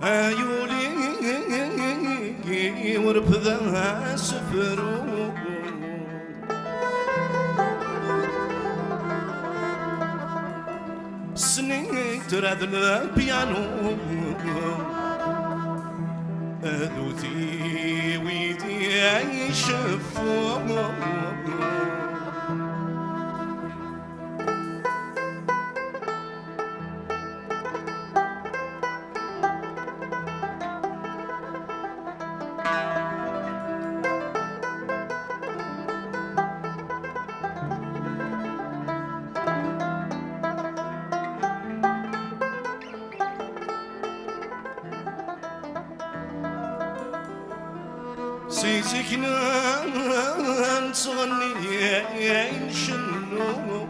ايولي ورفضها سفرو سنين تراذل البيانو ذوتي ويدي يشفو سيزكنا تغني شنو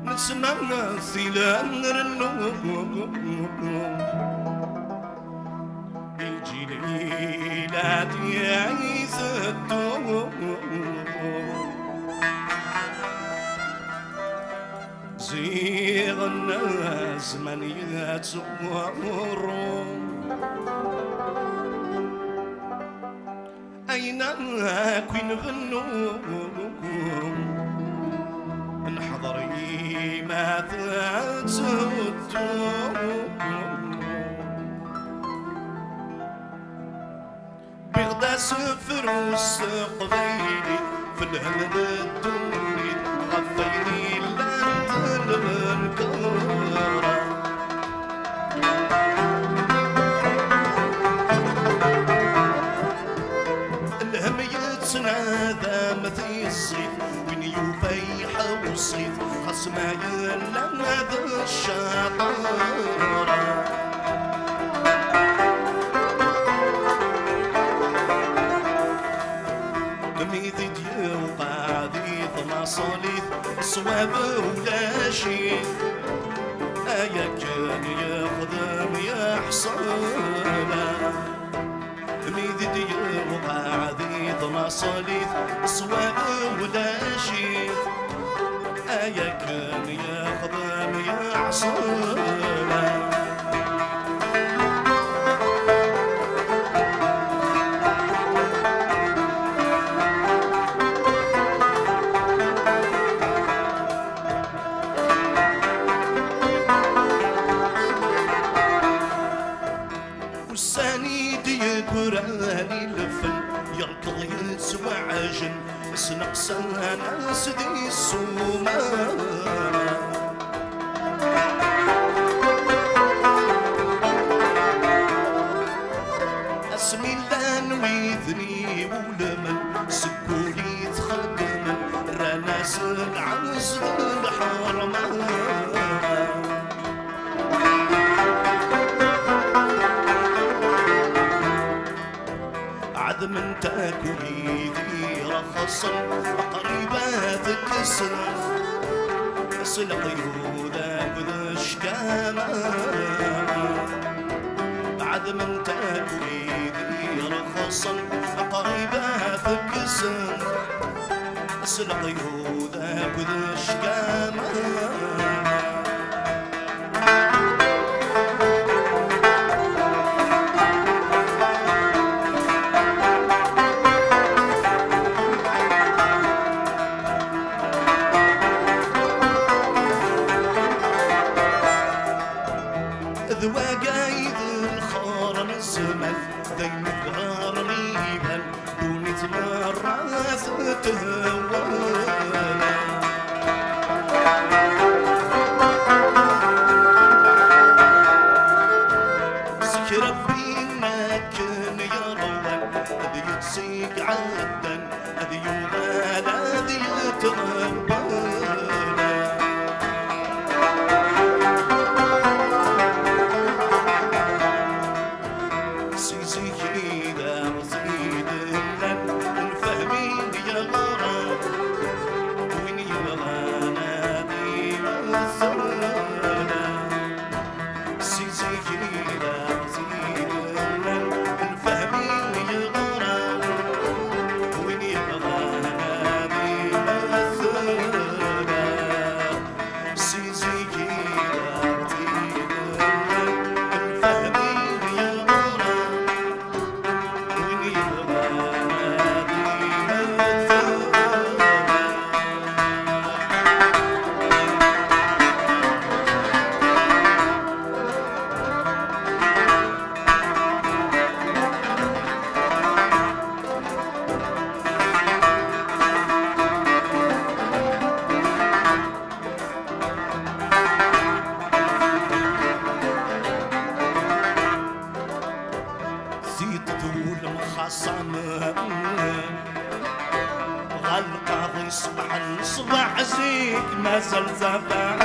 نسمعنا ثيلان نرنو يجي ليلاتي يثدو زيغ الناس من يتصوروا أين كن غنوا انحضري ما تتودوا بغدا سفر وسقبيلي في الهند الدوني غفيني الهم يتنادى مثي الصيف وين يفيح وصيف خصما يلا هذا الشطارة ميدي ديو قاعدي مصاليف صواب ولا شي ايا كان يخدم يا حصانه ميدي ديو قاعدي مصاليف صواب ولا شي ايا كان يخدم يا حصانه قراني لفن يركض يسوى عجن سنقص ناس دي السومانة اسمي لان ويذني ولمن سكولي تخدمن رناس العز الحرمان من تاكلي ذي رخصا قريبات كسر سلق يوذاك ذا شكاما بعد من تاكلي ذي رخصا قريبات كسر سلق يوذاك ذا شكاما ذواقايد الخار الزمن ذين الغار ميبل دوني تمرات تهوانا زك ربي ما كان يروان هذي يتسيق عدا هذي يغال هذي يتغبانا الفهمي يغرى وين يبغى غالقاضي صبح الصباح زيك ما زال زفاع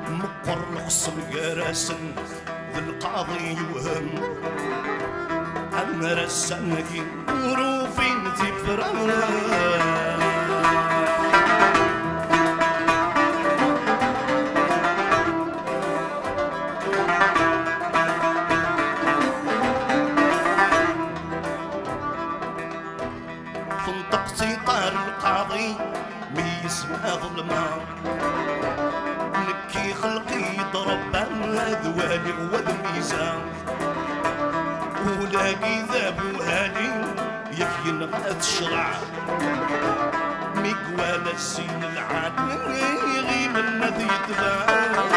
مقر الخصم قراسن ذي القاضي يوهم أنا رسانكي وروفين تفران فنطقتي طار القاضي ميسمع ظلمة نكي خلقي ضرب ذوالي وذ ميزان ولاقي ذاب هالي يكي نغاد الشرع ميقوال الزين العاد غي من ذي تبان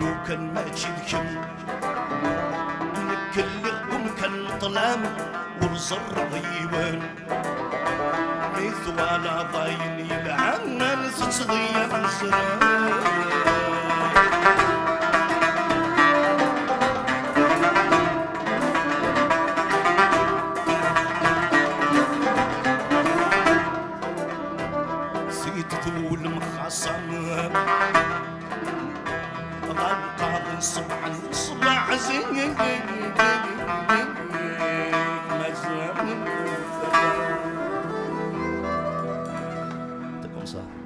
لو كان ماشي الكم نكلكم كان ظلام والزر ضيوان ميثوالا ضاين يلعن نسيت ضيا الزران سيت ذول مخاصم غالقاضي صبح الصباح زين مزام تكون صح